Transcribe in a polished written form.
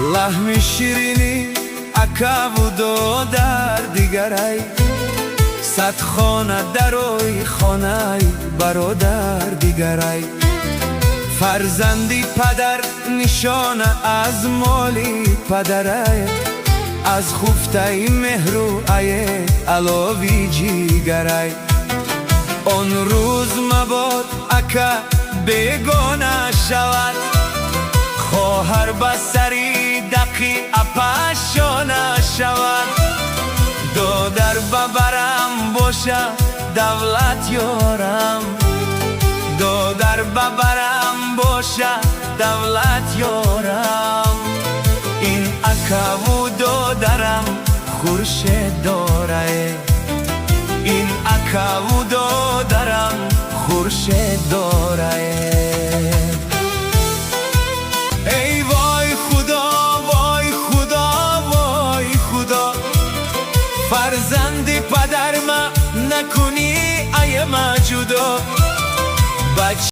لحم شیرینی اکا و دادر دیگرای، صد خانه دروی خانه برادر دیگرای. فرزندی پدر نشانه از مالی پدرای، از خفته مهر و علاوی جیگرای. آن روز مباد اکا بیگانه شود، خواهر بسری دقی اپشانه شود. دادر ببرم باشه دولت یارم، دادر ببرم باشه دولت یارم. این اکا و دادرم خورشید داره، این اکا و دادرم خورشید داره. ای وای خدا، وای خدا، وای خدا، فرزند پدر ما نکنی ای ما جدا.